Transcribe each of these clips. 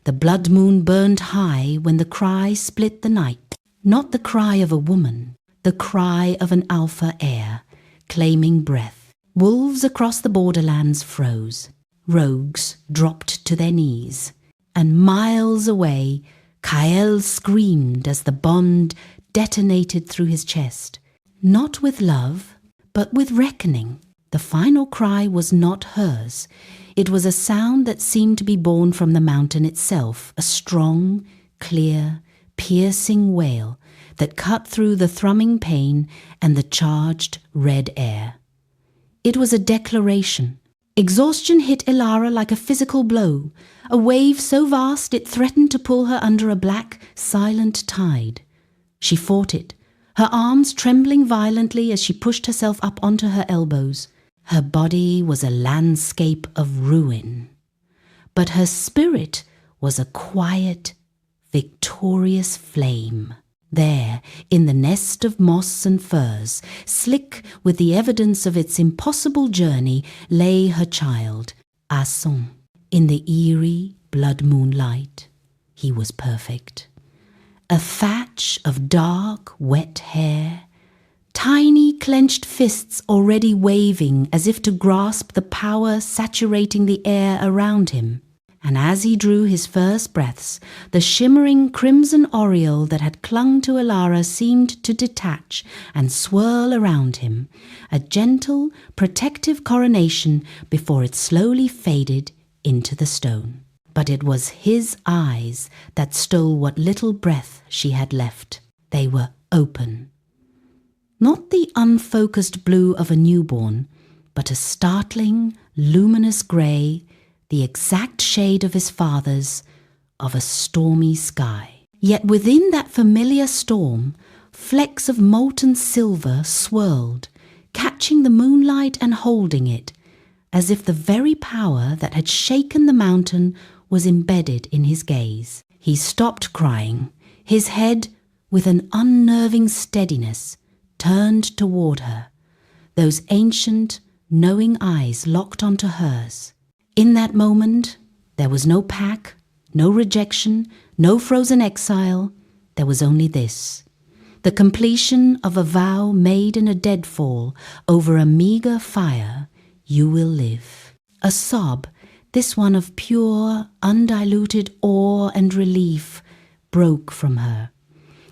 The blood moon burned high when the cry split the night. Not the cry of a woman, the cry of an alpha heir, claiming breath. Wolves across the borderlands froze. Rogues dropped to their knees. And miles away, Kael screamed as the bond detonated through his chest. Not with love, but with reckoning. The final cry was not hers. It was a sound that seemed to be born from the mountain itself, a strong, clear, piercing wail that cut through the thrumming pain and the charged red air. It was a declaration. Exhaustion hit Elara like a physical blow, a wave so vast it threatened to pull her under a black, silent tide. She fought it, her arms trembling violently as she pushed herself up onto her elbows. Her body was a landscape of ruin, but her spirit was a quiet, victorious flame. There, in the nest of moss and furs, slick with the evidence of its impossible journey, lay her child, Asson. In the eerie blood moonlight, he was perfect. A thatch of dark, wet hair, tiny clenched fists already waving as if to grasp the power saturating the air around him. And as he drew his first breaths, the shimmering crimson aureole that had clung to Elara seemed to detach and swirl around him, a gentle, protective coronation before it slowly faded into the stone. But it was his eyes that stole what little breath she had left. They were open. Not the unfocused blue of a newborn, but a startling, luminous grey, the exact shade of his father's, of a stormy sky. Yet within that familiar storm, flecks of molten silver swirled, catching the moonlight and holding it, as if the very power that had shaken the mountain was embedded in his gaze. He stopped crying, his head, with an unnerving steadiness, turned toward her, those ancient, knowing eyes locked onto hers. In that moment, there was no pack, no rejection, no frozen exile. There was only this, the completion of a vow made in a deadfall over a meager fire. You will live. A sob, this one of pure, undiluted awe and relief, broke from her.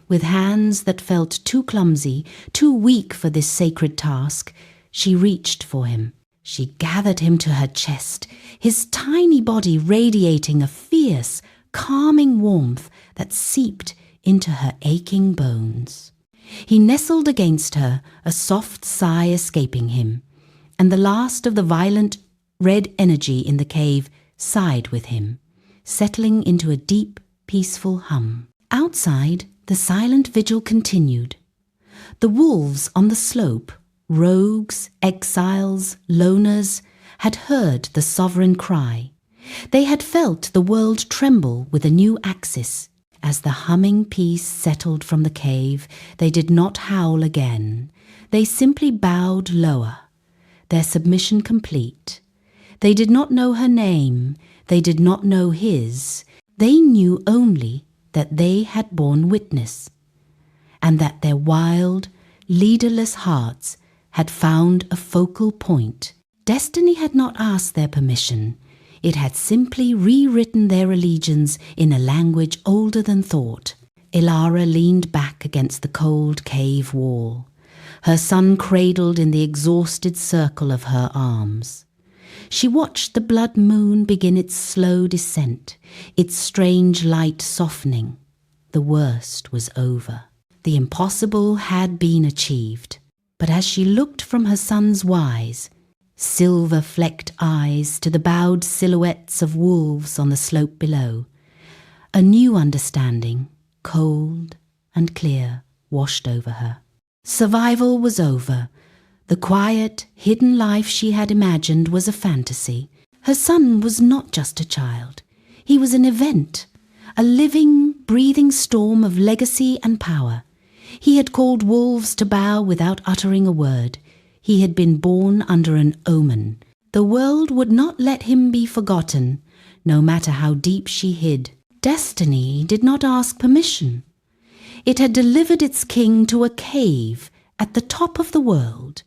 With hands that felt too clumsy, too weak for this sacred task, she reached for him. She gathered him to her chest, his tiny body radiating a fierce, calming warmth that seeped into her aching bones. He nestled against her, a soft sigh escaping him, and the last of the violent red energy in the cave sighed with him, settling into a deep, peaceful hum. Outside, the silent vigil continued. The wolves on the slope, rogues, exiles, loners, had heard the sovereign cry. They had felt the world tremble with a new axis. As the humming peace settled from the cave, they did not howl again. They simply bowed lower, their submission complete. They did not know her name. They did not know his. They knew only that they had borne witness, and that their wild, leaderless hearts had found a focal point. Destiny had not asked their permission. It had simply rewritten their allegiance in a language older than thought. Elara leaned back against the cold cave wall, her son cradled in the exhausted circle of her arms. She watched the blood moon begin its slow descent, its strange light softening. The worst was over. The impossible had been achieved. But as she looked from her son's wise, silver-flecked eyes to the bowed silhouettes of wolves on the slope below, a new understanding, cold and clear, washed over her. Survival was over. The quiet, hidden life she had imagined was a fantasy. Her son was not just a child. He was an event, a living, breathing storm of legacy and power. He had called wolves to bow without uttering a word. He had been born under an omen. The world would not let him be forgotten, no matter how deep she hid. Destiny did not ask permission. It had delivered its king to a cave at the top of the world,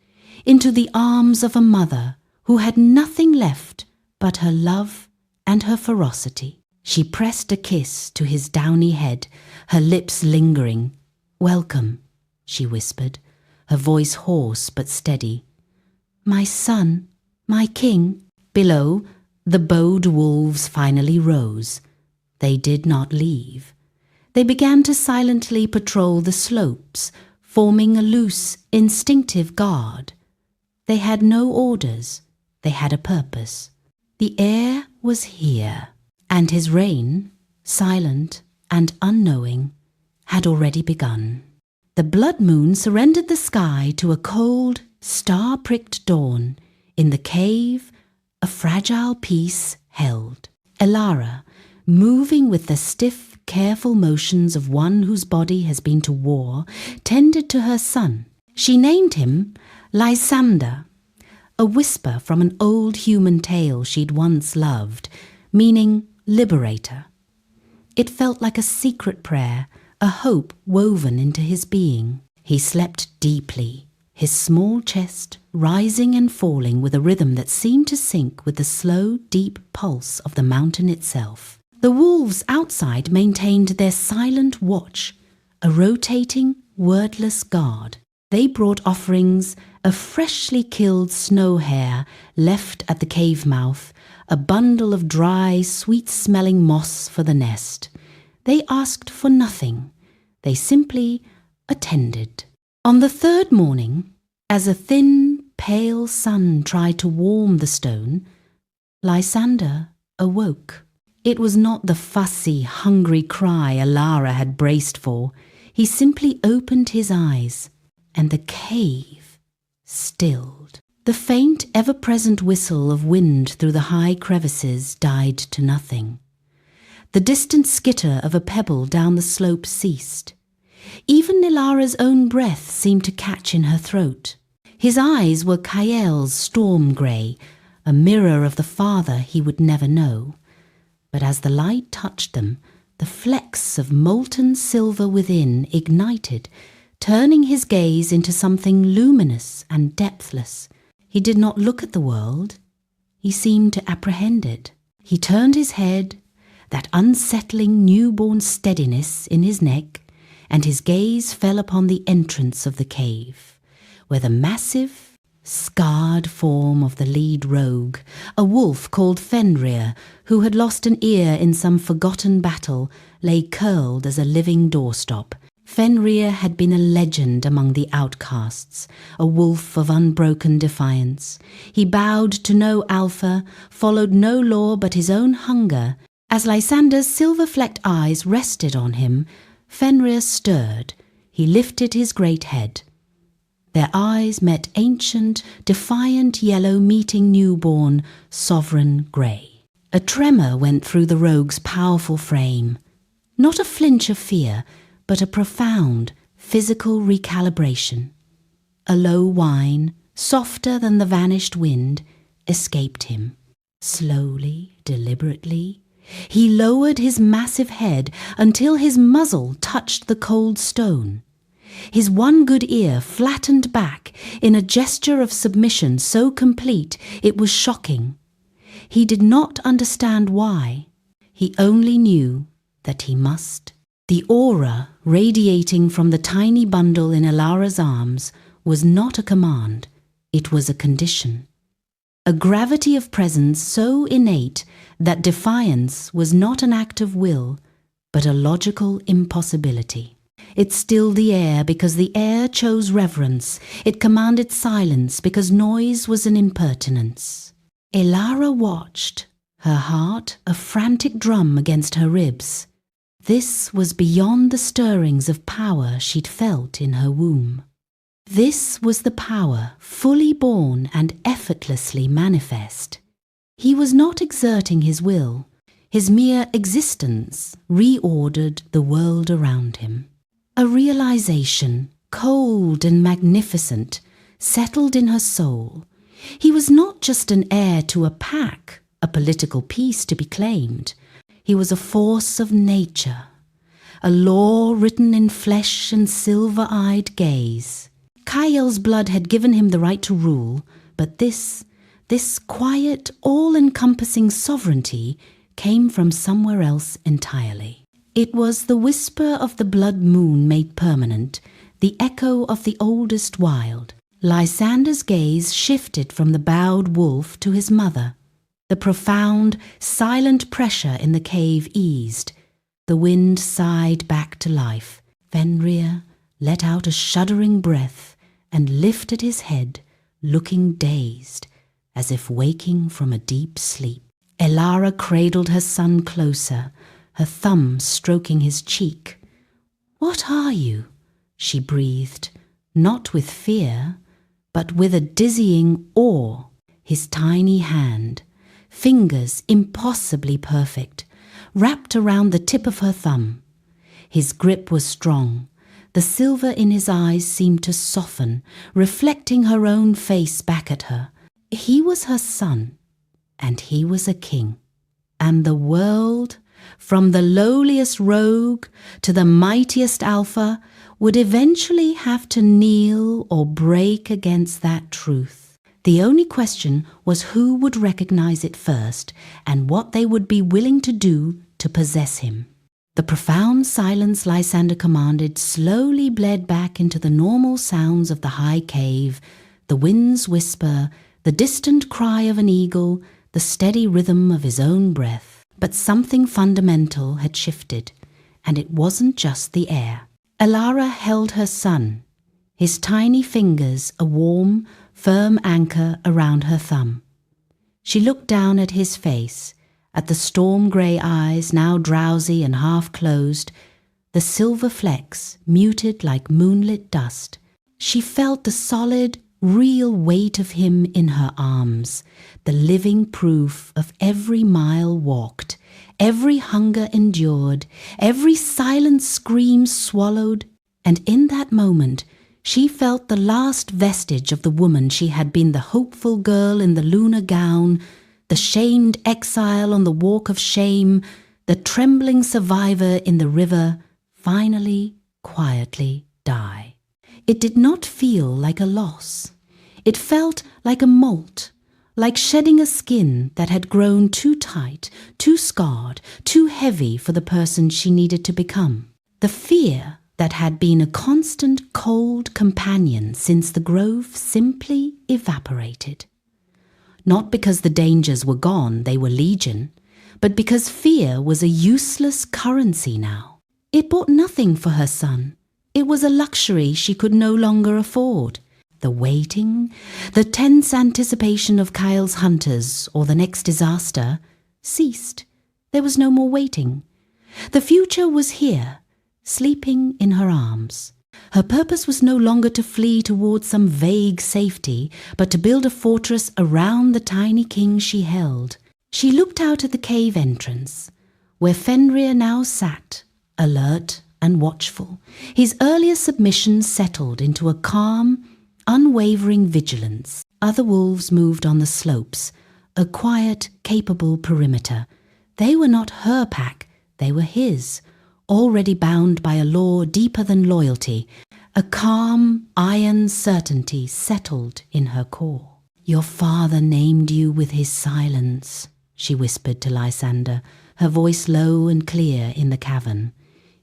into the arms of a mother who had nothing left but her love and her ferocity. She pressed a kiss to his downy head, her lips lingering. "Welcome," she whispered, her voice hoarse but steady. "My son, my king." Below, the bowed wolves finally rose. They did not leave. They began to silently patrol the slopes, forming a loose, instinctive guard. They had no orders. They had a purpose. The heir was here, and his reign, silent and unknowing, had already begun. The blood moon surrendered the sky to a cold, star-pricked dawn. In the cave, a fragile peace held. Elara, moving with the stiff, careful motions of one whose body has been to war, tended to her son. She named him Lysander, a whisper from an old human tale she'd once loved, meaning liberator. It felt like a secret prayer, a hope woven into his being. He slept deeply, his small chest rising and falling with a rhythm that seemed to sync with the slow, deep pulse of the mountain itself. The wolves outside maintained their silent watch, a rotating, wordless guard. They brought offerings, a freshly killed snow hare left at the cave mouth, a bundle of dry, sweet-smelling moss for the nest. They asked for nothing. They simply attended. On the third morning, as a thin, pale sun tried to warm the stone, Lysander awoke. It was not the fussy, hungry cry Elara had braced for. He simply opened his eyes, and the cave stilled. The faint, ever-present whistle of wind through the high crevices died to nothing. The distant skitter of a pebble down the slope ceased. Even Elara's own breath seemed to catch in her throat. His eyes were Kael's storm grey, a mirror of the father he would never know. But as the light touched them, the flecks of molten silver within ignited, turning his gaze into something luminous and depthless. He did not look at the world. He seemed to apprehend it. He turned his head, that unsettling newborn steadiness in his neck, and his gaze fell upon the entrance of the cave, where the massive, scarred form of the lead rogue, a wolf called Fenrir, who had lost an ear in some forgotten battle, lay curled as a living doorstop. Fenrir had been a legend among the outcasts, a wolf of unbroken defiance. He bowed to no alpha, followed no law but his own hunger. As Lysander's silver-flecked eyes rested on him, Fenrir stirred. He lifted his great head. Their eyes met ancient, defiant yellow meeting newborn, sovereign grey. A tremor went through the rogue's powerful frame. Not a flinch of fear, but a profound, physical recalibration. A low whine, softer than the vanished wind, escaped him. Slowly, deliberately, he lowered his massive head until his muzzle touched the cold stone. His one good ear flattened back in a gesture of submission so complete it was shocking. He did not understand why. He only knew that he must. The aura radiating from the tiny bundle in Elara's arms was not a command. It was a condition. A gravity of presence so innate that defiance was not an act of will, but a logical impossibility. It stilled the air because the air chose reverence. It commanded silence because noise was an impertinence. Elara watched, her heart a frantic drum against her ribs. This was beyond the stirrings of power she'd felt in her womb. This was the power fully born and effortlessly manifest. He was not exerting his will. His mere existence reordered the world around him. A realization, cold and magnificent, settled in her soul. He was not just an heir to a pack, a political piece to be claimed. He was a force of nature, a law written in flesh and silver-eyed gaze. Kael's blood had given him the right to rule, but this quiet, all-encompassing sovereignty came from somewhere else entirely. It was the whisper of the blood moon made permanent, the echo of the oldest wild. Lysander's gaze shifted from the bowed wolf to his mother. The profound, silent pressure in the cave eased. The wind sighed back to life. Fenrir let out a shuddering breath and lifted his head, looking dazed, as if waking from a deep sleep. Elara cradled her son closer, her thumb stroking his cheek. "What are you?" she breathed, not with fear, but with a dizzying awe. His tiny hand, fingers impossibly perfect, wrapped around the tip of her thumb. His grip was strong. The silver in his eyes seemed to soften, reflecting her own face back at her. He was her son, and he was a king. And the world, from the lowliest rogue to the mightiest alpha, would eventually have to kneel or break against that truth. The only question was who would recognize it first and what they would be willing to do to possess him. The profound silence Lysander commanded slowly bled back into the normal sounds of the high cave, the wind's whisper, the distant cry of an eagle, the steady rhythm of his own breath. But something fundamental had shifted, and it wasn't just the air. Elara held her son, his tiny fingers a warm, firm anchor around her thumb. She looked down at his face, at the storm-grey eyes now drowsy and half-closed, the silver flecks muted like moonlit dust. She felt the solid, real weight of him in her arms, the living proof of every mile walked, every hunger endured, every silent scream swallowed, and in that moment she felt the last vestige of the woman she had been, the hopeful girl in the lunar gown, the shamed exile on the walk of shame, the trembling survivor in the river, finally, quietly die. It did not feel like a loss. It felt like a molt, like shedding a skin that had grown too tight, too scarred, too heavy for the person she needed to become. The fear that had been a constant cold companion since the grove simply evaporated. Not because the dangers were gone, they were legion, but because fear was a useless currency now. It bought nothing for her son. It was a luxury she could no longer afford. The waiting, the tense anticipation of Kael's hunters or the next disaster ceased. There was no more waiting. The future was here, sleeping in her arms. Her purpose was no longer to flee towards some vague safety, but to build a fortress around the tiny king she held. She looked out at the cave entrance, where Fenrir now sat, alert and watchful, his earlier submission settled into a calm, unwavering vigilance. Other wolves moved on the slopes, a quiet, capable perimeter. They were not her pack, they were his, already bound by a law deeper than loyalty. A calm, iron certainty settled in her core. "Your father named you with his silence," she whispered to Lysander, her voice low and clear in the cavern.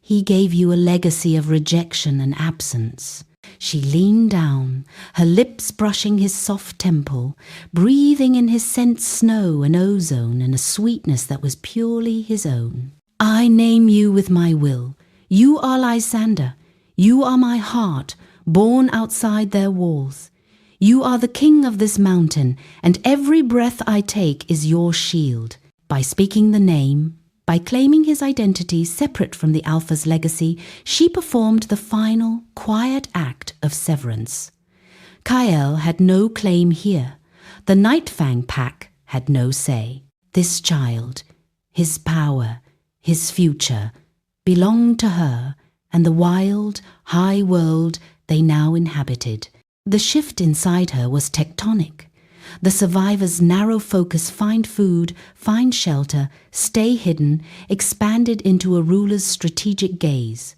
"He gave you a legacy of rejection and absence." She leaned down, her lips brushing his soft temple, breathing in his scent snow and ozone and a sweetness that was purely his own. "I name you with my will. You are Lysander. You are my heart, born outside their walls. You are the king of this mountain, and every breath I take is your shield." By speaking the name, by claiming his identity separate from the Alpha's legacy, she performed the final, quiet act of severance. Kael had no claim here. The Nightfang pack had no say. This child, his power, his future, belonged to her and the wild, high world they now inhabited. The shift inside her was tectonic. The survivor's narrow focus, find food, find shelter, stay hidden, expanded into a ruler's strategic gaze.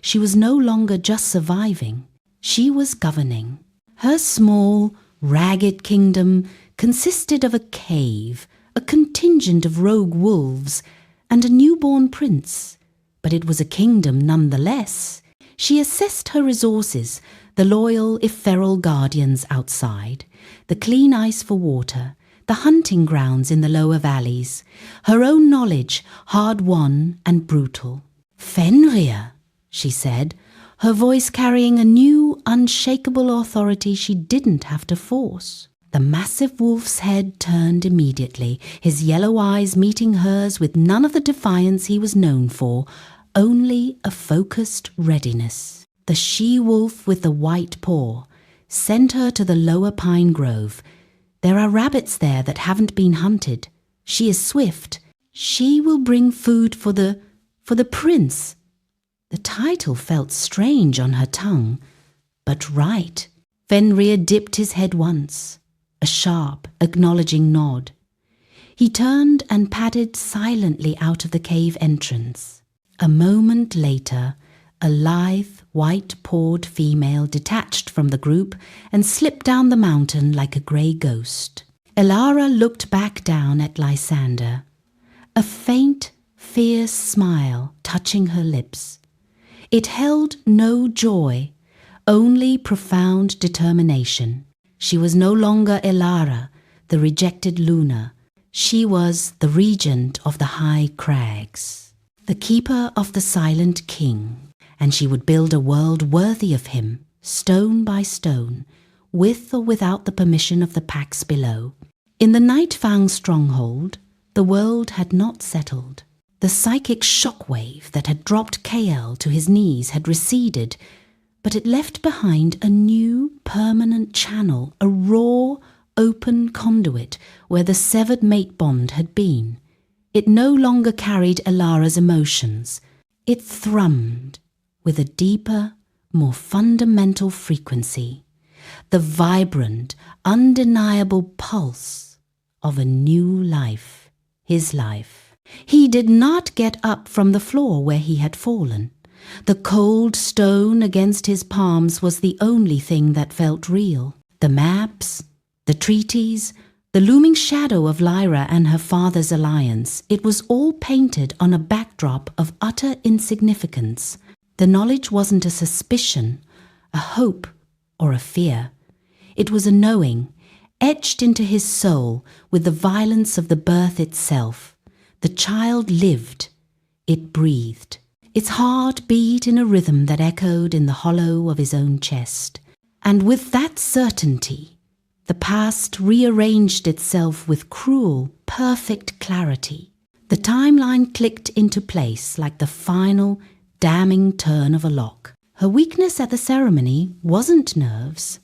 She was no longer just surviving, she was governing. Her small, ragged kingdom consisted of a cave, a contingent of rogue wolves, and a newborn prince. But it was a kingdom nonetheless. She assessed her resources, the loyal if feral guardians outside, the clean ice for water, the hunting grounds in the lower valleys, her own knowledge, hard-won and brutal. "Fenrir," she said, her voice carrying a new, unshakable authority she didn't have to force. The massive wolf's head turned immediately, his yellow eyes meeting hers with none of the defiance he was known for, only a focused readiness. The she-wolf with the white paw sent her to the lower pine grove. There are rabbits there that haven't been hunted. She is swift. She will bring food for the prince. The title felt strange on her tongue, but right. Fenrir dipped his head once, a sharp, acknowledging nod. He turned and padded silently out of the cave entrance. A moment later, a lithe, white-pawed female detached from the group and slipped down the mountain like a grey ghost. Elara looked back down at Lysander, a faint, fierce smile touching her lips. It held no joy, only profound determination. She was no longer Elara, the rejected Luna. She was the regent of the high crags, the keeper of the silent king, and she would build a world worthy of him, stone by stone, with or without the permission of the packs below. In the Nightfang stronghold, the world had not settled. The psychic shockwave that had dropped Kael to his knees had receded, but it left behind a new, permanent channel, a raw, open conduit where the severed mate bond had been. It no longer carried Elara's emotions. It thrummed with a deeper, more fundamental frequency, the vibrant, undeniable pulse of a new life, his life. He did not get up from the floor where he had fallen. The cold stone against his palms was the only thing that felt real. The maps, the treaties, the looming shadow of Lyra and her father's alliance, it was all painted on a backdrop of utter insignificance. The knowledge wasn't a suspicion, a hope, or a fear. It was a knowing, etched into his soul with the violence of the birth itself. The child lived. It breathed. Its heart beat in a rhythm that echoed in the hollow of his own chest. And with that certainty, the past rearranged itself with cruel, perfect clarity. The timeline clicked into place like the final, damning turn of a lock. Her weakness at the ceremony wasn't nerves.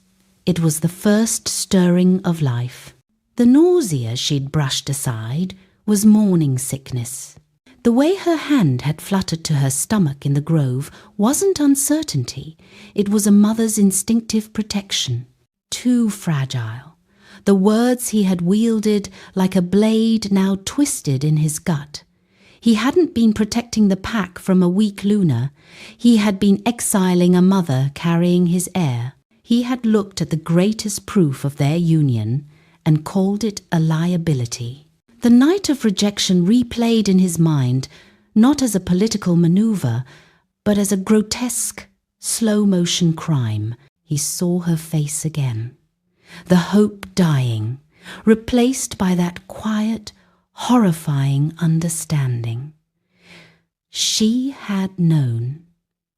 It was the first stirring of life. The nausea she'd brushed aside was morning sickness. The way her hand had fluttered to her stomach in the grove wasn't uncertainty. It was a mother's instinctive protection. Too fragile. The words he had wielded like a blade now twisted in his gut. He hadn't been protecting the pack from a weak Luna. He had been exiling a mother carrying his heir. He had looked at the greatest proof of their union and called it a liability. The night of rejection replayed in his mind, not as a political maneuver, but as a grotesque, slow-motion crime. He saw her face again. The hope dying, replaced by that quiet, horrifying understanding. She had known.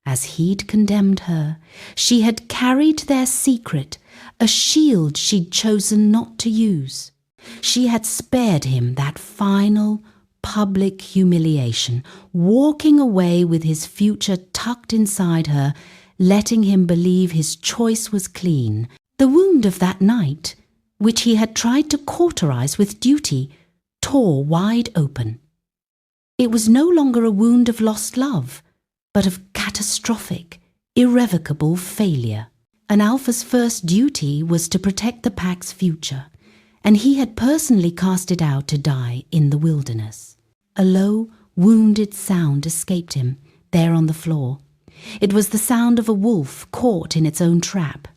As he'd condemned her, she had carried their secret, a shield she'd chosen not to use. She had spared him that final, public humiliation, walking away with his future tucked inside her, letting him believe his choice was clean. The wound of that night, which he had tried to cauterize with duty, tore wide open. It was no longer a wound of lost love, but of catastrophic, irrevocable failure. An alpha's first duty was to protect the pack's future, and he had personally cast it out to die in the wilderness. A low, wounded sound escaped him, there on the floor. It was the sound of a wolf caught in its own trap.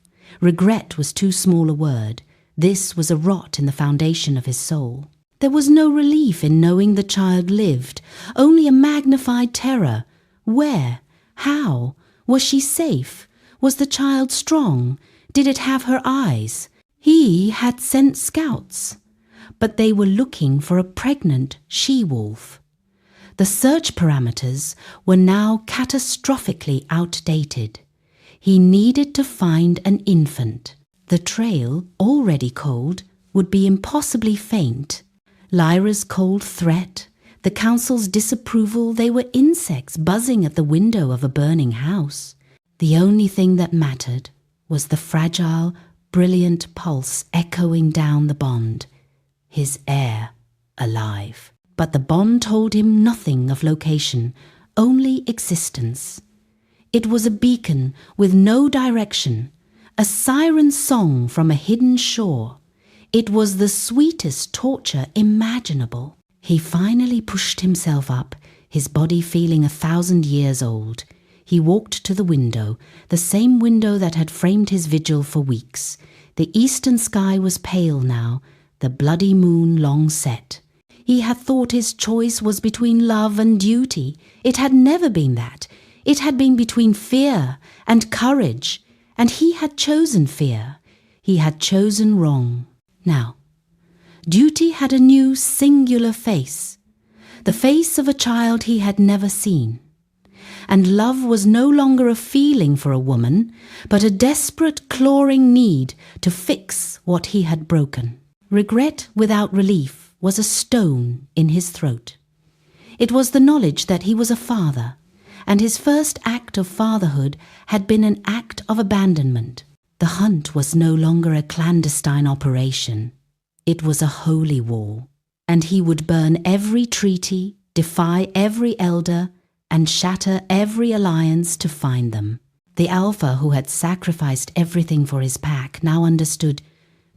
Regret was too small a word. This was a rot in the foundation of his soul. There was no relief in knowing the child lived, only a magnified terror. Where? How? Was she safe? Was the child strong? Did it have her eyes? He had sent scouts, but they were looking for a pregnant she-wolf. The search parameters were now catastrophically outdated. He needed to find an infant. The trail, already cold, would be impossibly faint. Lyra's cold threat, the council's disapproval, they were insects buzzing at the window of a burning house. The only thing that mattered was the fragile, brilliant pulse echoing down the bond. His heir, alive. But the bond told him nothing of location, only existence. It was a beacon with no direction, a siren song from a hidden shore. It was the sweetest torture imaginable. He finally pushed himself up, his body feeling 1,000 years old. He walked to the window, the same window that had framed his vigil for weeks. The eastern sky was pale now, the bloody moon long set. He had thought his choice was between love and duty. It had never been that. It had been between fear and courage, and he had chosen fear. He had chosen wrong. Now, duty had a new singular face, the face of a child he had never seen. And love was no longer a feeling for a woman, but a desperate, clawing need to fix what he had broken. Regret without relief was a stone in his throat. It was the knowledge that he was a father, and his first act of fatherhood had been an act of abandonment. The hunt was no longer a clandestine operation. It was a holy war, and he would burn every treaty, defy every elder, and shatter every alliance to find them. The alpha who had sacrificed everything for his pack now understood,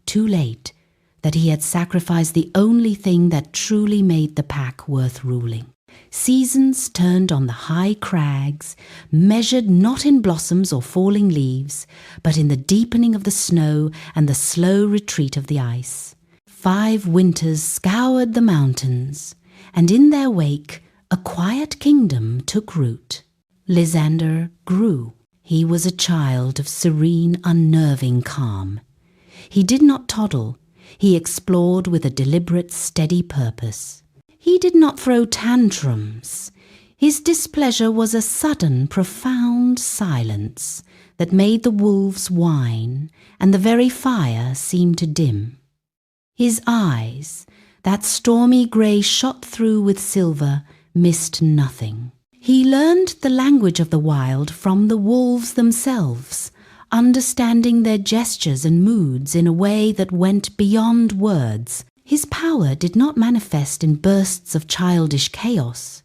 too late, that he had sacrificed the only thing that truly made the pack worth ruling. Seasons turned on the high crags, measured not in blossoms or falling leaves, but in the deepening of the snow and the slow retreat of the ice. 5 winters scoured the mountains, and in their wake a quiet kingdom took root. Lysander grew. He was a child of serene, unnerving calm. He did not toddle. He explored with a deliberate, steady purpose. He did not throw tantrums. His displeasure was a sudden, profound silence that made the wolves whine and the very fire seem to dim. His eyes, that stormy grey shot through with silver, missed nothing. He learned the language of the wild from the wolves themselves, understanding their gestures and moods in a way that went beyond words. His power did not manifest in bursts of childish chaos.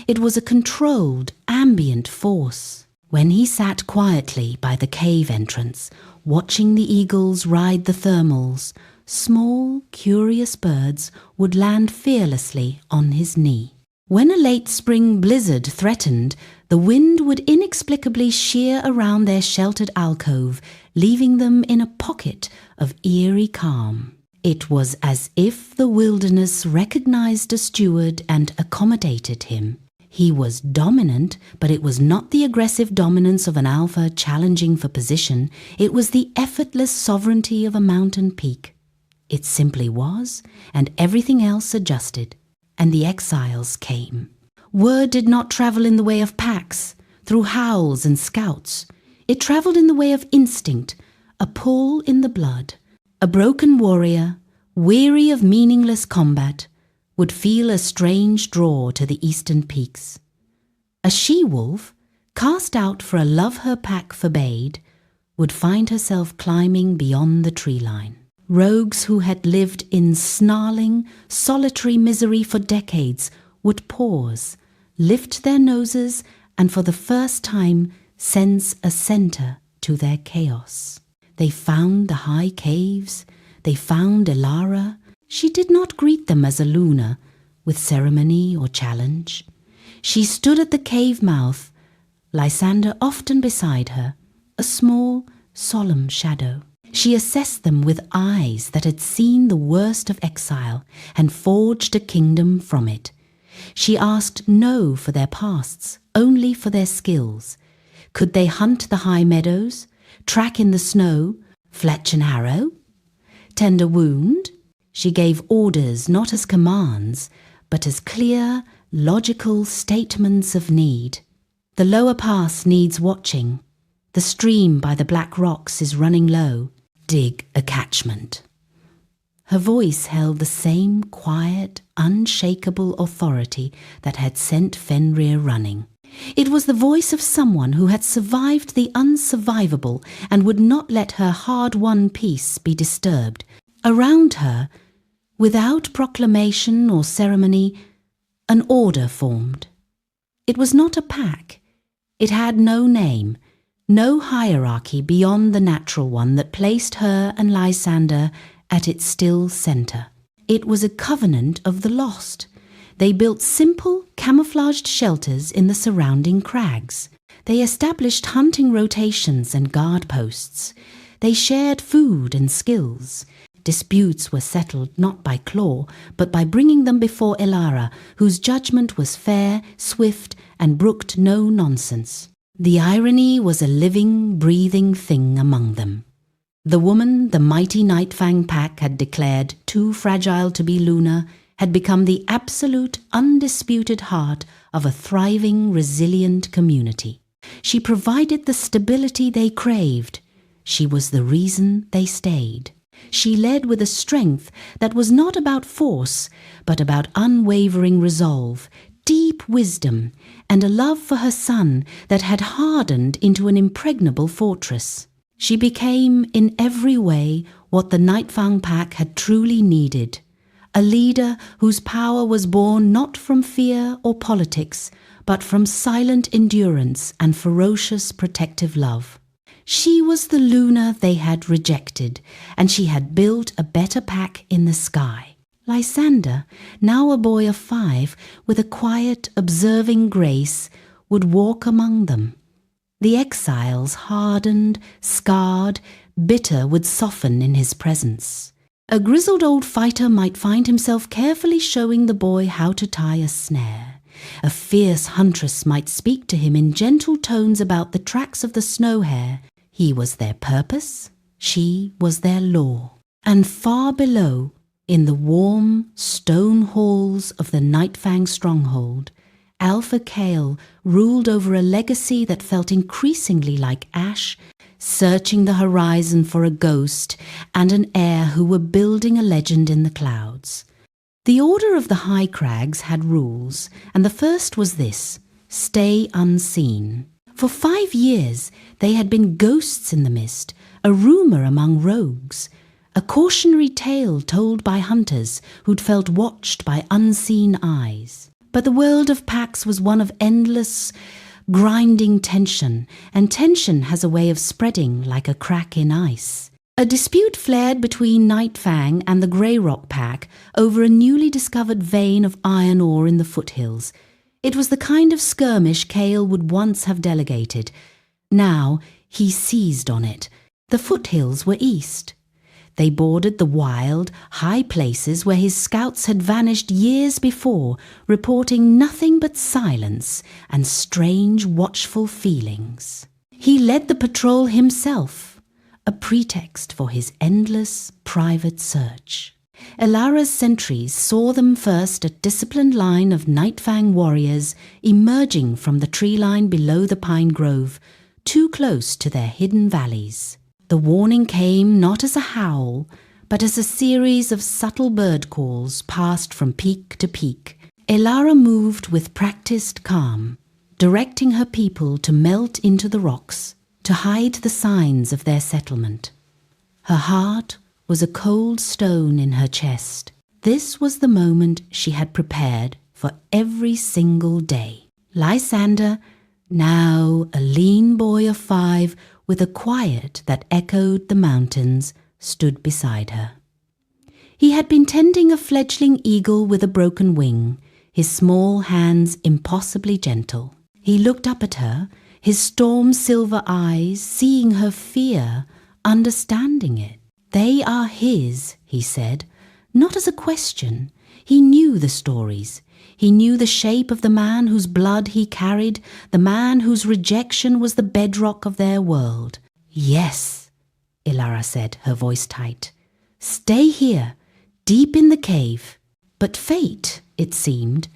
It was a controlled, ambient force. When he sat quietly by the cave entrance, watching the eagles ride the thermals, small, curious birds would land fearlessly on his knee. When a late spring blizzard threatened, the wind would inexplicably shear around their sheltered alcove, leaving them in a pocket of eerie calm. It was as if the wilderness recognized a steward and accommodated him. He was dominant, but it was not the aggressive dominance of an alpha challenging for position. It was the effortless sovereignty of a mountain peak. It simply was, and everything else adjusted. And the exiles came. Word did not travel in the way of packs, through howls and scouts. It traveled in the way of instinct, a pull in the blood. A broken warrior, weary of meaningless combat, would feel a strange draw to the eastern peaks. A she-wolf, cast out for a love her pack forbade, would find herself climbing beyond the tree line. Rogues who had lived in snarling, solitary misery for decades would pause, lift their noses, and for the first time sense a center to their chaos. They found the high caves, they found Elara, she did not greet them as a Luna, with ceremony or challenge. She stood at the cave mouth, Lysander often beside her, a small, solemn shadow. She assessed them with eyes that had seen the worst of exile and forged a kingdom from it. She asked no for their pasts, only for their skills. Could they hunt the high meadows, track in the snow, fletch an arrow? Tend a wound? She gave orders not as commands, but as clear, logical statements of need. The lower pass needs watching. The stream by the black rocks is running low. Dig a catchment. Her voice held the same quiet, unshakable authority that had sent Fenrir running. It was the voice of someone who had survived the unsurvivable and would not let her hard-won peace be disturbed. Around her, without proclamation or ceremony, an order formed. It was not a pack. It had no name, no hierarchy beyond the natural one that placed her and Lysander at its still centre. It was a covenant of the lost. They built simple, camouflaged shelters in the surrounding crags. They established hunting rotations and guard posts. They shared food and skills. Disputes were settled not by claw, but by bringing them before Elara, whose judgment was fair, swift, and brooked no nonsense. The irony was a living, breathing thing among them. The woman the mighty Nightfang pack had declared too fragile to be Luna had become the absolute, undisputed heart of a thriving, resilient community. She provided the stability they craved. She was the reason they stayed. She led with a strength that was not about force, but about unwavering resolve, deep wisdom, and a love for her son that had hardened into an impregnable fortress. She became, in every way, what the Nightfang pack had truly needed, a leader whose power was born not from fear or politics, but from silent endurance and ferocious protective love. She was the Luna they had rejected, and she had built a better pack in the sky. Lysander, now a boy of 5, with a quiet, observing grace, would walk among them. The exiles, hardened, scarred, bitter, would soften in his presence. A grizzled old fighter might find himself carefully showing the boy how to tie a snare. A fierce huntress might speak to him in gentle tones about the tracks of the snow hare. He was their purpose, she was their law. And far below, in the warm stone halls of the Nightfang stronghold, Alpha Kael ruled over a legacy that felt increasingly like ash, searching the horizon for a ghost and an heir who were building a legend in the clouds. The Order of the High Crags had rules, and the first was this: stay unseen. For 5 years they had been ghosts in the mist, a rumour among rogues, a cautionary tale told by hunters who'd felt watched by unseen eyes. But the world of packs was one of endless, grinding tension, and tension has a way of spreading like a crack in ice. A dispute flared between Nightfang and the Grey Rock pack over a newly discovered vein of iron ore in the foothills. It was the kind of skirmish Kael would once have delegated. Now he seized on it. The foothills were east. They bordered the wild, high places where his scouts had vanished years before, reporting nothing but silence and strange, watchful feelings. He led the patrol himself, a pretext for his endless, private search. Elara's sentries saw them first, a disciplined line of Nightfang warriors emerging from the tree line below the pine grove, too close to their hidden valleys. The warning came not as a howl, but as a series of subtle bird calls passed from peak to peak. Elara moved with practiced calm, directing her people to melt into the rocks, to hide the signs of their settlement. Her heart was a cold stone in her chest. This was the moment she had prepared for every single day. Lysander, now a lean boy of 5, with a quiet that echoed the mountains, stood beside her. He had been tending a fledgling eagle with a broken wing, his small hands impossibly gentle. He looked up at her, his storm-silver eyes, seeing her fear, understanding it. "They are his," he said, not as a question. He knew the stories. He knew the shape of the man whose blood he carried, the man whose rejection was the bedrock of their world. "Yes," Elara said, her voice tight. "Stay here, deep in the cave." But fate, it seemed,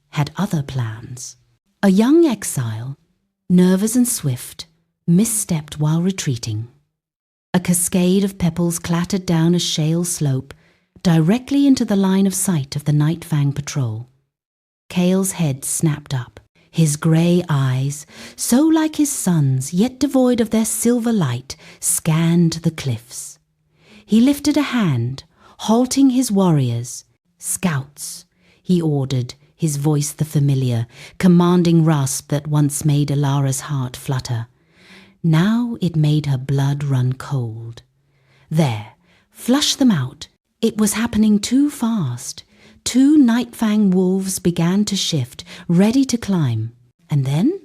had other plans. A young exile, nervous and swift, misstepped while retreating. A cascade of pebbles clattered down a shale slope, directly into the line of sight of the Night Fang patrol. Kael's head snapped up. His grey eyes, so like his son's, yet devoid of their silver light, scanned the cliffs. He lifted a hand, halting his warriors. "Scouts," he ordered, his voice the familiar, commanding rasp that once made Elara's heart flutter. Now it made her blood run cold. "There, flush them out." It was happening too fast. 2 Night Fang wolves began to shift, ready to climb. And then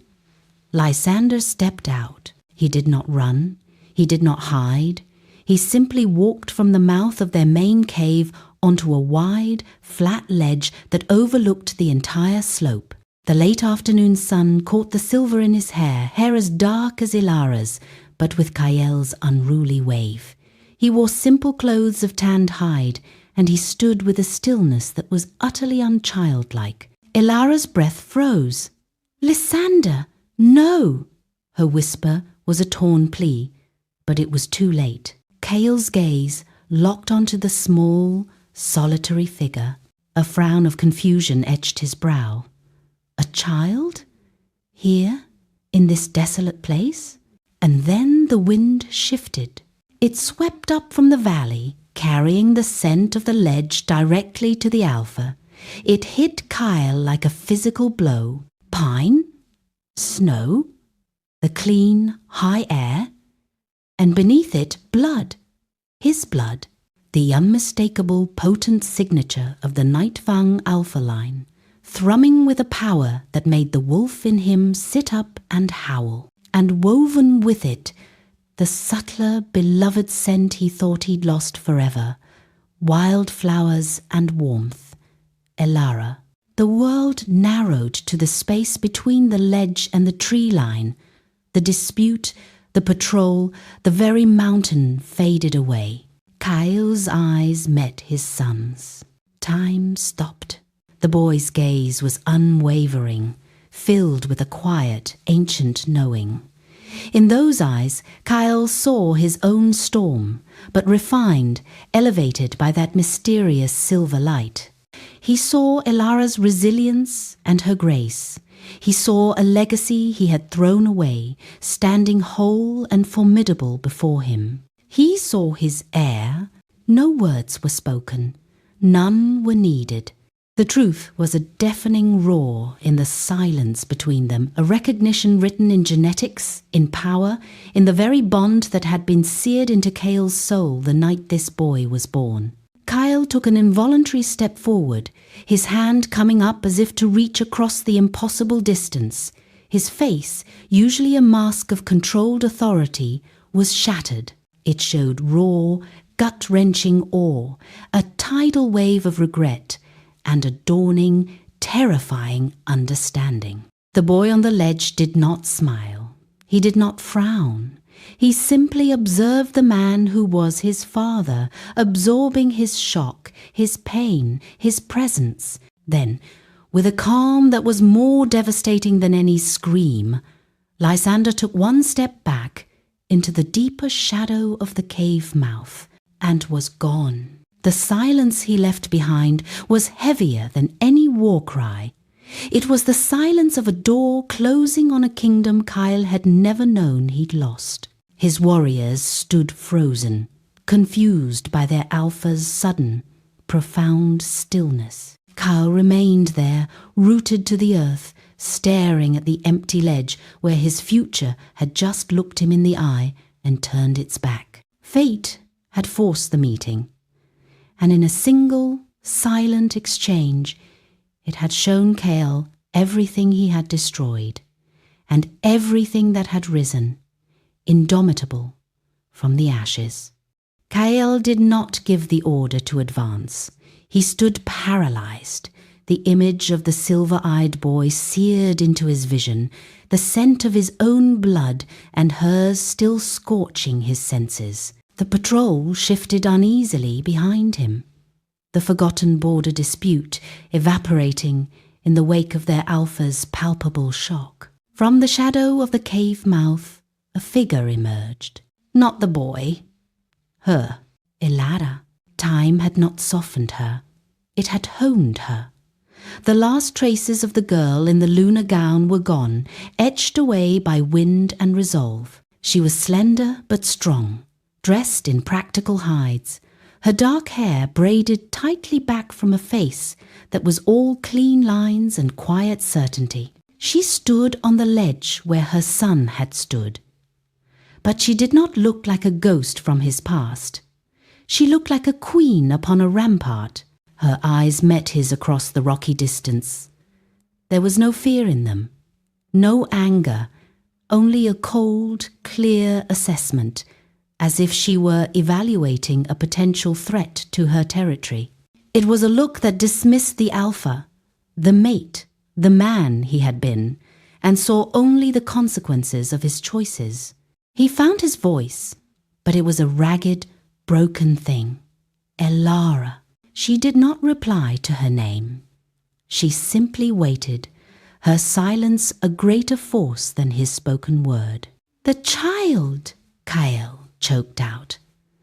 Lysander stepped out. He did not run. He did not hide. He simply walked from the mouth of their main cave onto a wide, flat ledge that overlooked the entire slope. The late afternoon sun caught the silver in his hair as dark as Elara's, but with Kael's unruly wave. He wore simple clothes of tanned hide, and he stood with a stillness that was utterly unchildlike. Elara's breath froze. "Lysander, no!" Her whisper was a torn plea, but it was too late. Kael's gaze locked onto the small, solitary figure. A frown of confusion etched his brow. A child? Here, in this desolate place? And then the wind shifted. It swept up from the valley, carrying the scent of the ledge directly to the Alpha. It hit Kael like a physical blow. Pine, snow, the clean, high air, and beneath it, blood. His blood, the unmistakable, potent signature of the Night Fang Alpha line, thrumming with a power that made the wolf in him sit up and howl. And woven with it, the subtler, beloved scent he thought he'd lost forever, wildflowers and warmth, Elara. The world narrowed to the space between the ledge and the tree line. The dispute, the patrol, the very mountain faded away. Kael's eyes met his son's. Time stopped. The boy's gaze was unwavering, filled with a quiet, ancient knowing. In those eyes, Kael saw his own storm, but refined, elevated by that mysterious silver light. He saw Elara's resilience and her grace. He saw a legacy he had thrown away, standing whole and formidable before him. He saw his heir. No words were spoken. None were needed. The truth was a deafening roar in the silence between them, a recognition written in genetics, in power, in the very bond that had been seared into Kael's soul the night this boy was born. Kael took an involuntary step forward, his hand coming up as if to reach across the impossible distance. His face, usually a mask of controlled authority, was shattered. It showed raw, gut-wrenching awe, a tidal wave of regret, and a dawning, terrifying understanding. The boy on the ledge did not smile. He did not frown. He simply observed the man who was his father, absorbing his shock, his pain, his presence. Then, with a calm that was more devastating than any scream, Lysander took one step back into the deeper shadow of the cave mouth and was gone. The silence he left behind was heavier than any war cry. It was the silence of a door closing on a kingdom Kael had never known he'd lost. His warriors stood frozen, confused by their Alpha's sudden, profound stillness. Kael remained there, rooted to the earth, staring at the empty ledge where his future had just looked him in the eye and turned its back. Fate had forced the meeting, and in a single, silent exchange, it had shown Kael everything he had destroyed, and everything that had risen, indomitable, from the ashes. Kael did not give the order to advance. He stood paralyzed, the image of the silver-eyed boy seared into his vision, the scent of his own blood and hers still scorching his senses. The patrol shifted uneasily behind him, the forgotten border dispute evaporating in the wake of their alpha's palpable shock. From the shadow of the cave mouth, a figure emerged. Not the boy. Her, Elara. Time had not softened her. It had honed her. The last traces of the girl in the lunar gown were gone, etched away by wind and resolve. She was slender but strong, dressed in practical hides, her dark hair braided tightly back from a face that was all clean lines and quiet certainty. She stood on the ledge where her son had stood. But she did not look like a ghost from his past. She looked like a queen upon a rampart. Her eyes met his across the rocky distance. There was no fear in them, no anger, only a cold, clear assessment, as if she were evaluating a potential threat to her territory. It was a look that dismissed the alpha, the mate, the man he had been, and saw only the consequences of his choices. He found his voice, but it was a ragged, broken thing. Elara. She did not reply to her name. She simply waited, her silence a greater force than his spoken word. "The child," Kael choked out,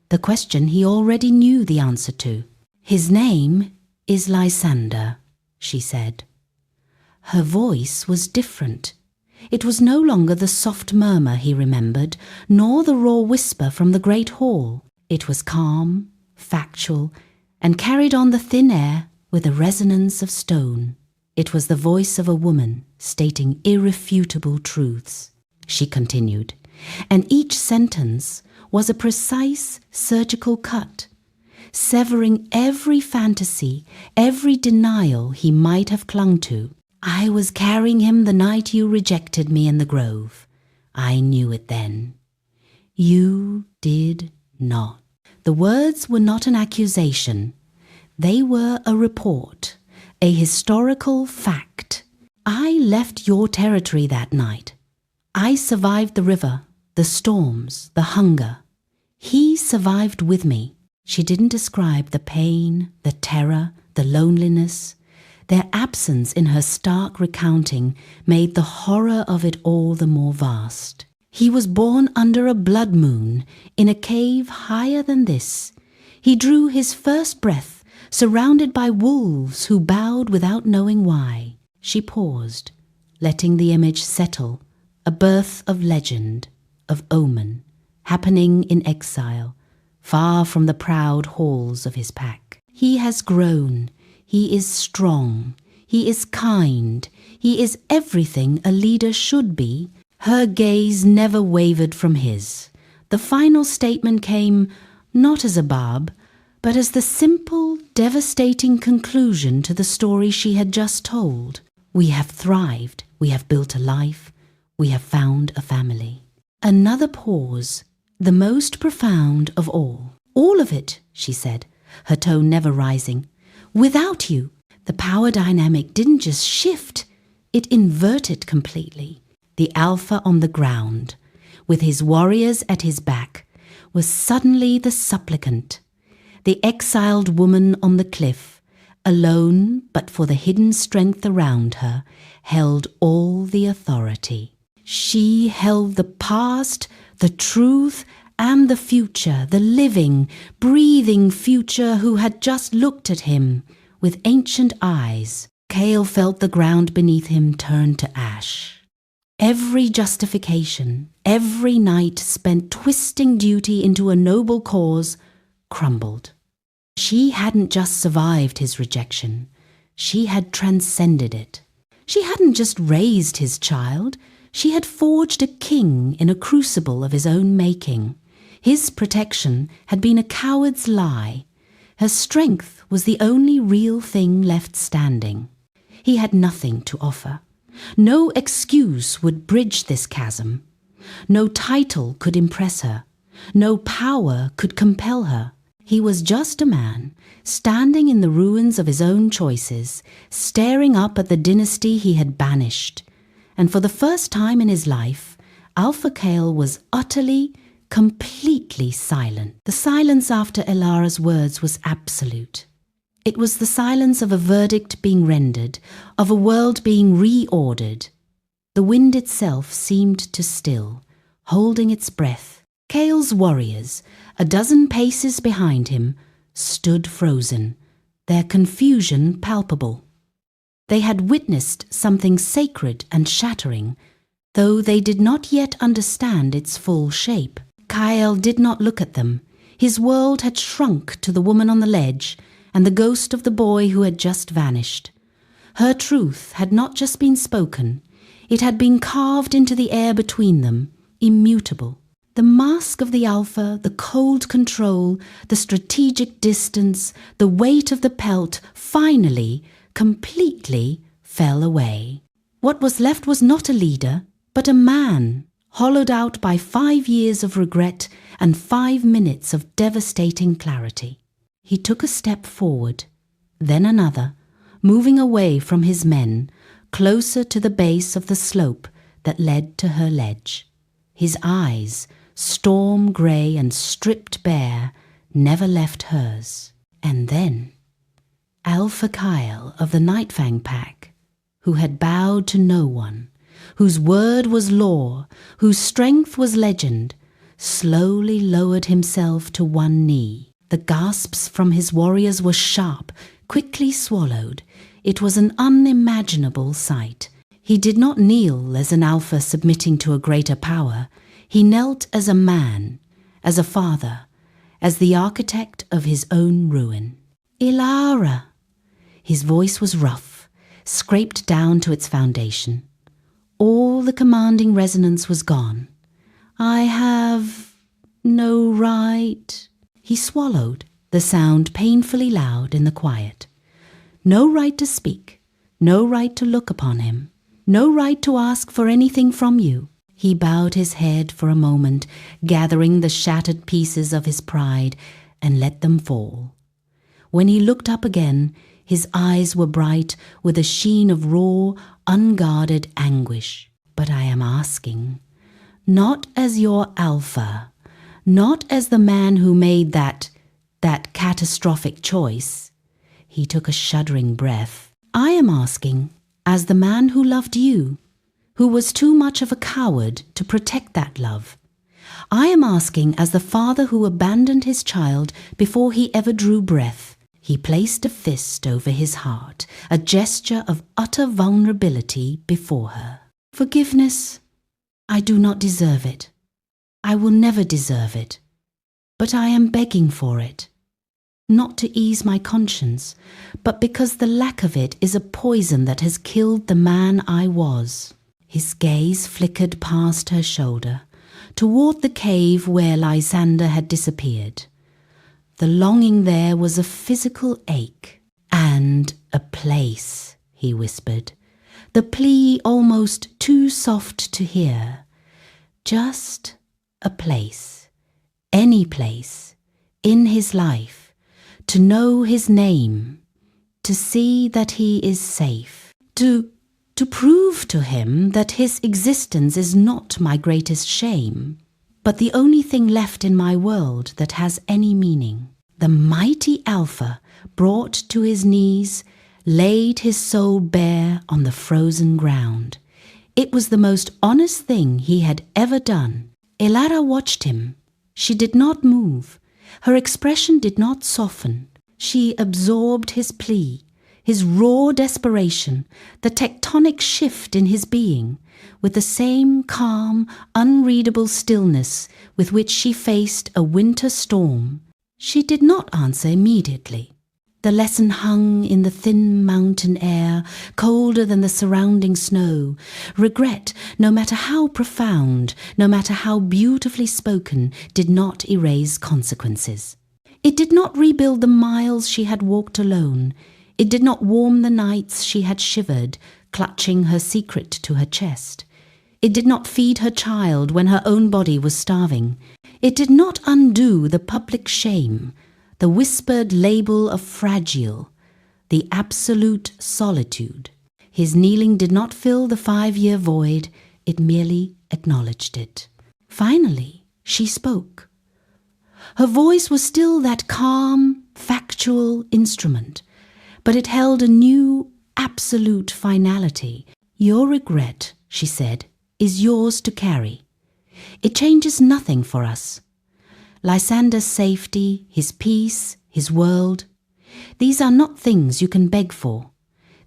the question he already knew the answer to. "His name is Lysander," she said. Her voice was different. It was no longer the soft murmur he remembered, nor the raw whisper from the great hall. It was calm, factual, and carried on the thin air with a resonance of stone. It was the voice of a woman stating irrefutable truths. She continued, and each sentence was a precise surgical cut, severing every fantasy, every denial he might have clung to. "I was carrying him the night you rejected me in the grove. I knew it then. You did not." The words were not an accusation. They were a report, a historical fact. "I left your territory that night. I survived the river, the storms, the hunger. He survived with me." She didn't describe the pain, the terror, the loneliness. Their absence in her stark recounting made the horror of it all the more vast. He was born under a blood moon, in a cave higher than this. He drew his first breath, surrounded by wolves who bowed without knowing why. She paused, letting the image settle, a birth of legend, of omen, happening in exile, far from the proud halls of his pack. "He has grown. He is strong. He is kind. He is everything a leader should be." Her gaze never wavered from his. The final statement came not as a barb, but as the simple, devastating conclusion to the story she had just told. "We have thrived. We have built a life. We have found a family." Another pause, the most profound of all. "All of it," she said, her tone never rising. "Without you, the power dynamic didn't just shift, it inverted completely." The alpha on the ground, with his warriors at his back, was suddenly the supplicant. The exiled woman on the cliff, alone but for the hidden strength around her, held all the authority. She held the past, the truth, and the future, the living, breathing future who had just looked at him with ancient eyes. Kael felt the ground beneath him turn to ash. Every justification, every night spent twisting duty into a noble cause, crumbled. She hadn't just survived his rejection. She had transcended it. She hadn't just raised his child. She had forged a king in a crucible of his own making. His protection had been a coward's lie. Her strength was the only real thing left standing. He had nothing to offer. No excuse would bridge this chasm. No title could impress her. No power could compel her. He was just a man, standing in the ruins of his own choices, staring up at the dynasty he had banished. And for the first time in his life, Alpha Kael was utterly, completely silent. The silence after Elara's words was absolute. It was the silence of a verdict being rendered, of a world being reordered. The wind itself seemed to still, holding its breath. Kael's warriors, a dozen paces behind him, stood frozen, their confusion palpable. They had witnessed something sacred and shattering, though they did not yet understand its full shape. Kael did not look at them. His world had shrunk to the woman on the ledge and the ghost of the boy who had just vanished. Her truth had not just been spoken, it had been carved into the air between them, immutable. The mask of the Alpha, the cold control, the strategic distance, the weight of the pelt, finally, completely fell away. What was left was not a leader, but a man, hollowed out by 5 years of regret and 5 minutes of devastating clarity. He took a step forward, then another, moving away from his men, closer to the base of the slope that led to her ledge. His eyes, storm grey and stripped bare, never left hers. And then Alpha Kael of the Nightfang pack, who had bowed to no one, whose word was law, whose strength was legend, slowly lowered himself to one knee. The gasps from his warriors were sharp, quickly swallowed. It was an unimaginable sight. He did not kneel as an alpha submitting to a greater power. He knelt as a man, as a father, as the architect of his own ruin. Elara! His voice was rough, scraped down to its foundation. All the commanding resonance was gone. I have no right. He swallowed, the sound painfully loud in the quiet. No right to speak, no right to look upon him, no right to ask for anything from you. He bowed his head for a moment, gathering the shattered pieces of his pride, and let them fall. When he looked up again, his eyes were bright with a sheen of raw, unguarded anguish. But I am asking, not as your alpha, not as the man who made that catastrophic choice. He took a shuddering breath. I am asking as the man who loved you, who was too much of a coward to protect that love. I am asking as the father who abandoned his child before he ever drew breath. He placed a fist over his heart, a gesture of utter vulnerability before her. Forgiveness, I do not deserve it. I will never deserve it. But I am begging for it. Not to ease my conscience, but because the lack of it is a poison that has killed the man I was. His gaze flickered past her shoulder, toward the cave where Lysander had disappeared. The longing there was a physical ache. And a place, he whispered, the plea almost too soft to hear. Just a place, any place, in his life, to know his name, to see that he is safe, to prove to him that his existence is not my greatest shame, but the only thing left in my world that has any meaning. The mighty Alpha, brought to his knees, laid his soul bare on the frozen ground. It was the most honest thing he had ever done. Elara watched him. She did not move. Her expression did not soften. She absorbed his plea, his raw desperation, the tectonic shift in his being, with the same calm, unreadable stillness with which she faced a winter storm. She did not answer immediately. The lesson hung in the thin mountain air, colder than the surrounding snow. Regret, no matter how profound, no matter how beautifully spoken, did not erase consequences. It did not rebuild the miles she had walked alone. It did not warm the nights she had shivered, clutching her secret to her chest. It did not feed her child when her own body was starving. It did not undo the public shame, the whispered label of fragile, the absolute solitude. His kneeling did not fill the 5-year void, it merely acknowledged it. Finally, she spoke. Her voice was still that calm, factual instrument, but it held a new, absolute finality. Your regret, she said, is yours to carry. It changes nothing for us. Lysander's safety, his peace, his world, these are not things you can beg for.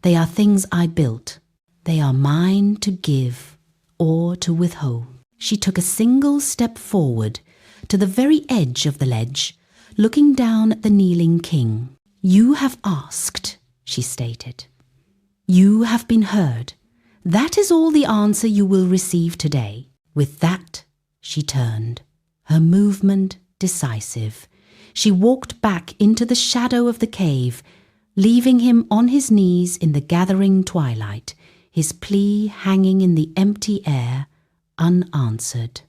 They are things I built. They are mine to give or to withhold. She took a single step forward to the very edge of the ledge, looking down at the kneeling king. You have asked, she stated. You have been heard. That is all the answer you will receive today. With that, she turned, her movement decisive. She walked back into the shadow of the cave, leaving him on his knees in the gathering twilight, his plea hanging in the empty air, unanswered.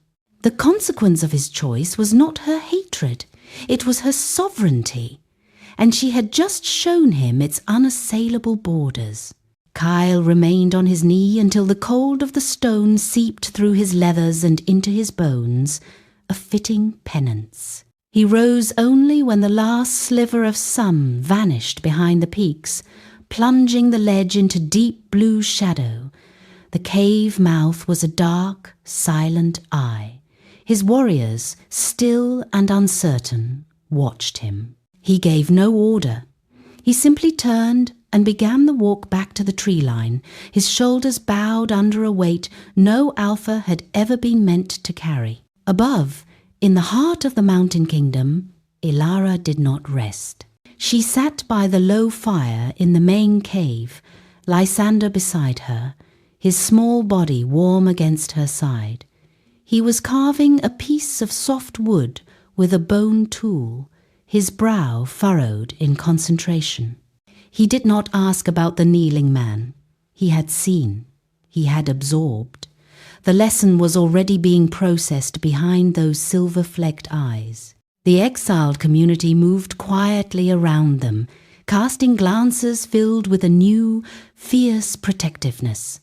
The consequence of his choice was not her hatred, it was her sovereignty, and she had just shown him its unassailable borders. Kael remained on his knee until the cold of the stone seeped through his leathers and into his bones, a fitting penance. He rose only when the last sliver of sun vanished behind the peaks, plunging the ledge into deep blue shadow. The cave mouth was a dark, silent eye. His warriors, still and uncertain, watched him. He gave no order. He simply turned and began the walk back to the tree line, his shoulders bowed under a weight no alpha had ever been meant to carry. Above, in the heart of the mountain kingdom, Elara did not rest. She sat by the low fire in the main cave, Lysander beside her, his small body warm against her side. He was carving a piece of soft wood with a bone tool, his brow furrowed in concentration. He did not ask about the kneeling man. He had seen. He had absorbed. The lesson was already being processed behind those silver-flecked eyes. The exiled community moved quietly around them, casting glances filled with a new, fierce protectiveness.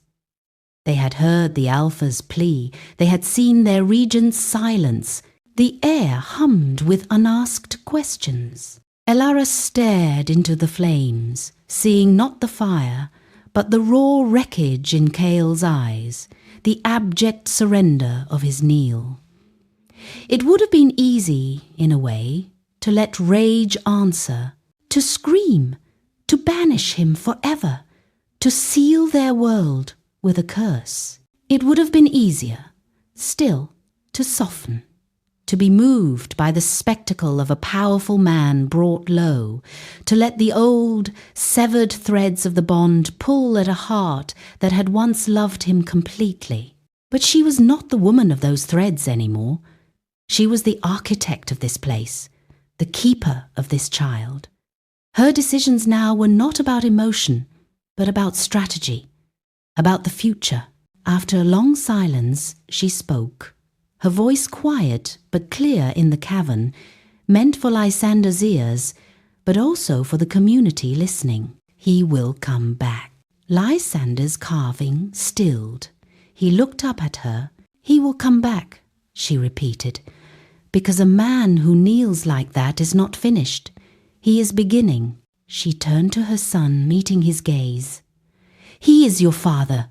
They had heard the Alpha's plea. They had seen their regent's silence. The air hummed with unasked questions. Elara stared into the flames, seeing not the fire, but the raw wreckage in Kael's eyes, the abject surrender of his kneel. It would have been easy, in a way, to let rage answer, to scream, to banish him forever, to seal their world with a curse. It would have been easier, still, to soften, to be moved by the spectacle of a powerful man brought low, to let the old, severed threads of the bond pull at a heart that had once loved him completely. But she was not the woman of those threads anymore. She was the architect of this place, the keeper of this child. Her decisions now were not about emotion, but about strategy, about the future. After a long silence, she spoke. Her voice quiet but clear in the cavern, meant for Lysander's ears, but also for the community listening. He will come back. Lysander's carving stilled. He looked up at her. He will come back, she repeated, because a man who kneels like that is not finished. He is beginning. She turned to her son, meeting his gaze. He is your father.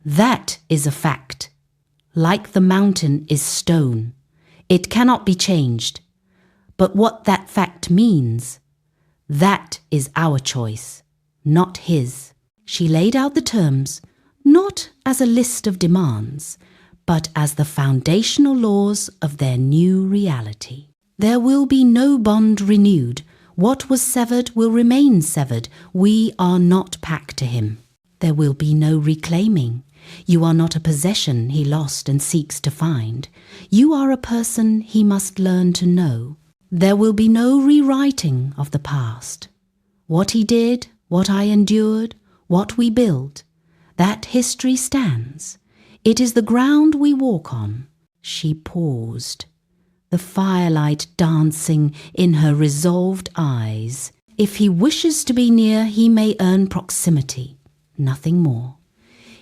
That is a fact. Like the mountain is stone. It cannot be changed. But what that fact means, that is our choice, not his. She laid out the terms, not as a list of demands, but as the foundational laws of their new reality. There will be no bond renewed. What was severed will remain severed. We are not packed to him. There will be no reclaiming. You are not a possession he lost and seeks to find. You are a person he must learn to know. There will be no rewriting of the past. What he did, what I endured, what we built, that history stands. It is the ground we walk on." She paused, the firelight dancing in her resolved eyes. If he wishes to be near, he may earn proximity, nothing more.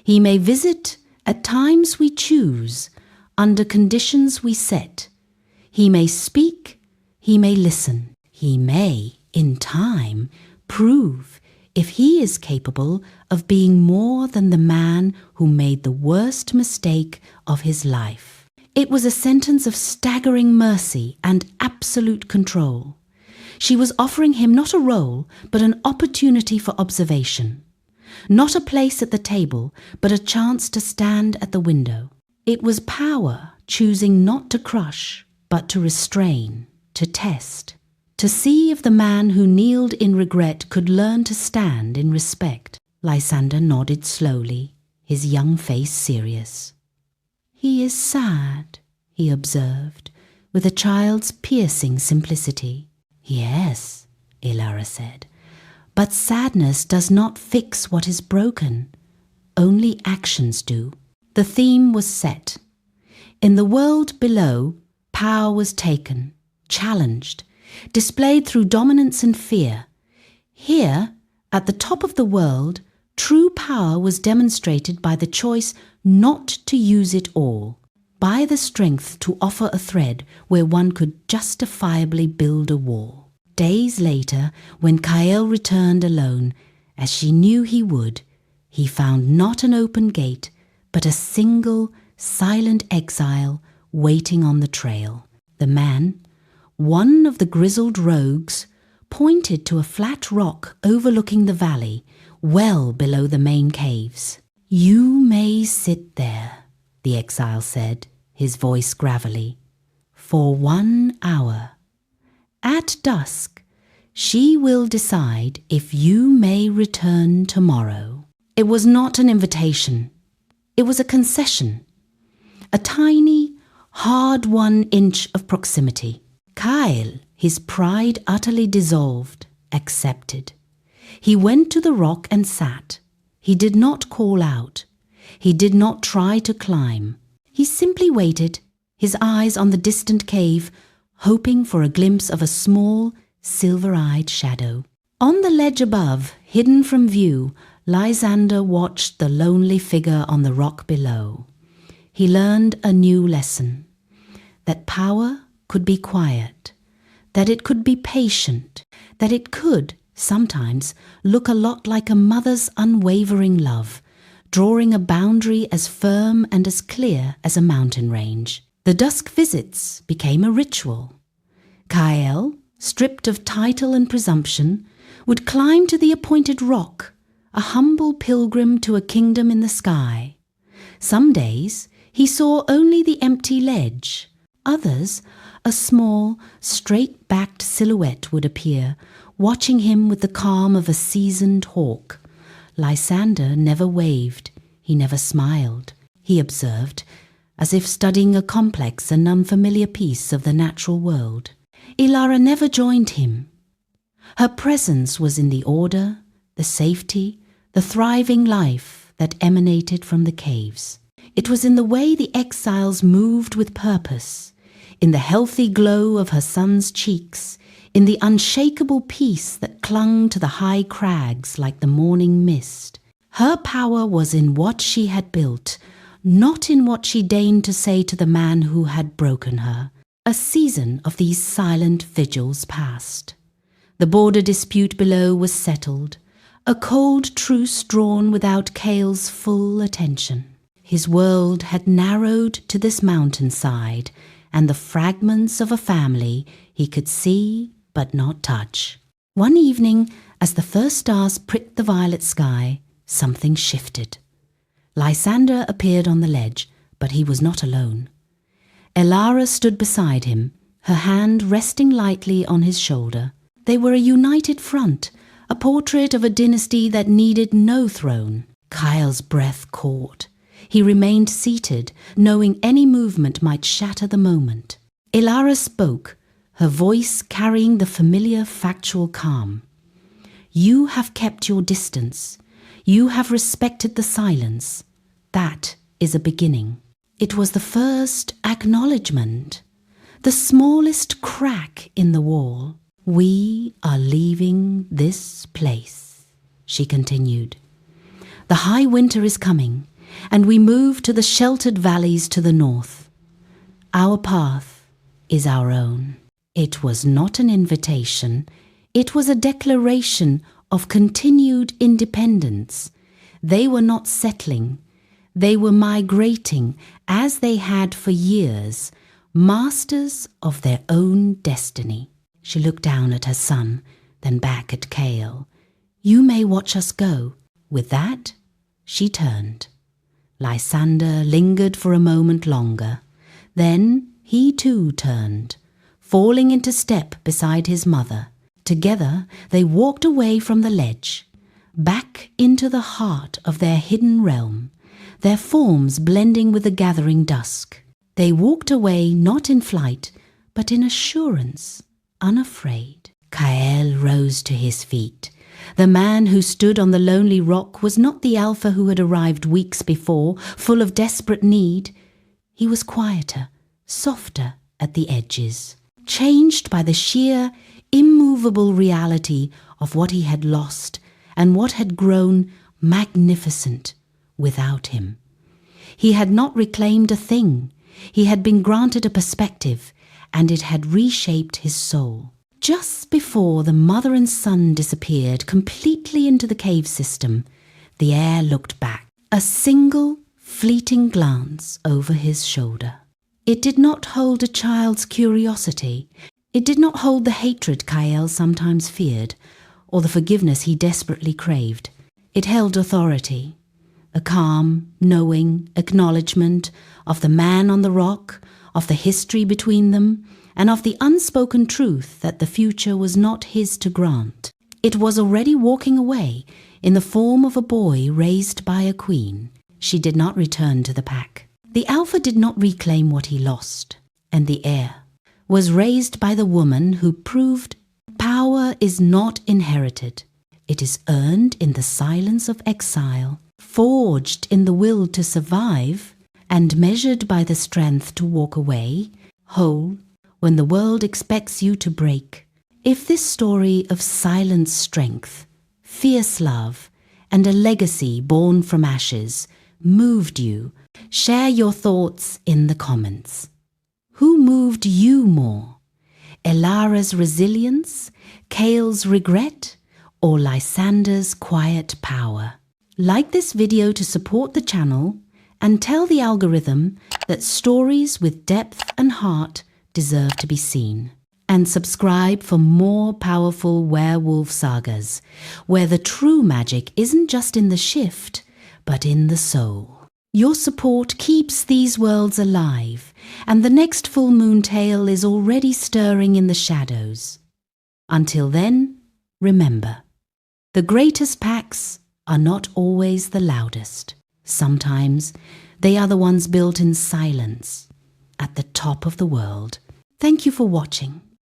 He may visit at times we choose, under conditions we set. He may speak, he may listen. He may, in time, prove if he is capable of being more than the man who made the worst mistake of his life. It was a sentence of staggering mercy and absolute control. She was offering him not a role, but an opportunity for observation. Not a place at the table, but a chance to stand at the window. It was power choosing not to crush, but to restrain, to test, to see if the man who kneeled in regret could learn to stand in respect. Lysander nodded slowly, his young face serious. "He is sad," he observed, with a child's piercing simplicity. "Yes," Elara said, "but sadness does not fix what is broken. Only actions do." The theme was set. In the world below, power was taken, challenged, displayed through dominance and fear. Here, at the top of the world, true power was demonstrated by the choice not to use it all, by the strength to offer a thread where one could justifiably build a wall. Days later, when Kael returned alone, as she knew he would, he found not an open gate, but a single, silent exile waiting on the trail. The man, one of the grizzled rogues, pointed to a flat rock overlooking the valley, well below the main caves. "You may sit there," the exile said, his voice gravelly, "for 1 hour. At dusk, she will decide if you may return tomorrow." It was not an invitation. It was a concession, a tiny, hard-won inch of proximity. Kael, his pride utterly dissolved, accepted. He went to the rock and sat. He did not call out. He did not try to climb. He simply waited, his eyes on the distant cave, hoping for a glimpse of a small, silver-eyed shadow. On the ledge above, hidden from view, Lysander watched the lonely figure on the rock below. He learned a new lesson, that power could be quiet, that it could be patient, that it could, sometimes, look a lot like a mother's unwavering love, drawing a boundary as firm and as clear as a mountain range. The dusk visits became a ritual. Kael, stripped of title and presumption, would climb to the appointed rock, a humble pilgrim to a kingdom in the sky. Some days he saw only the empty ledge. Others, a small, straight-backed silhouette would appear, watching him with the calm of a seasoned hawk. Lysander never waved, he never smiled. He observed, as if studying a complex and unfamiliar piece of the natural world. Elara never joined him. Her presence was in the order, the safety, the thriving life that emanated from the caves. It was in the way the exiles moved with purpose, in the healthy glow of her son's cheeks, in the unshakable peace that clung to the high crags like the morning mist. Her power was in what she had built, not in what she deigned to say to the man who had broken her. A season of these silent vigils passed. The border dispute below was settled, a cold truce drawn without Kael's full attention. His world had narrowed to this mountainside and the fragments of a family he could see but not touch. One evening, as the first stars pricked the violet sky, something shifted. Lysander appeared on the ledge, but he was not alone. Elara stood beside him, her hand resting lightly on his shoulder. They were a united front, a portrait of a dynasty that needed no throne. Kael's breath caught. He remained seated, knowing any movement might shatter the moment. Elara spoke, her voice carrying the familiar factual calm. You have kept your distance. You have respected the silence. That is a beginning. It was the first acknowledgement, the smallest crack in the wall. We are leaving this place, she continued. The high winter is coming, and we move to the sheltered valleys to the north. Our path is our own. It was not an invitation. It was a declaration of continued independence. They were not settling. They were migrating as they had for years, masters of their own destiny. She looked down at her son, then back at Kael. You may watch us go. With that, she turned. Lysander lingered for a moment longer. Then he too turned, falling into step beside his mother. Together they walked away from the ledge, back into the heart of their hidden realm, their forms blending with the gathering dusk. They walked away not in flight, but in assurance, unafraid. Kael rose to his feet. The man who stood on the lonely rock was not the Alpha who had arrived weeks before, full of desperate need. He was quieter, softer at the edges, changed by the sheer, immovable reality of what he had lost and what had grown magnificent without him. He had not reclaimed a thing. He had been granted a perspective, and it had reshaped his soul. Just before the mother and son disappeared completely into the cave system, the heir looked back, a single, fleeting glance over his shoulder. It did not hold a child's curiosity. It did not hold the hatred Kael sometimes feared, or the forgiveness he desperately craved. It held authority, a calm, knowing acknowledgement of the man on the rock, of the history between them, and of the unspoken truth that the future was not his to grant. It was already walking away in the form of a boy raised by a queen. She did not return to the pack. The Alpha did not reclaim what he lost, and the heir was raised by the woman who proved power is not inherited. It is earned in the silence of exile, forged in the will to survive, and measured by the strength to walk away, whole, when the world expects you to break. If this story of silent strength, fierce love, and a legacy born from ashes moved you, share your thoughts in the comments. Who moved you more? Elara's resilience, Kael's regret, or Lysander's quiet power? Like this video to support the channel and tell the algorithm that stories with depth and heart deserve to be seen. And subscribe for more powerful werewolf sagas, where the true magic isn't just in the shift, but in the soul. Your support keeps these worlds alive, and the next full moon tale is already stirring in the shadows. Until then, remember, the greatest packs are not always the loudest. Sometimes they are the ones built in silence, at the top of the world. Thank you for watching.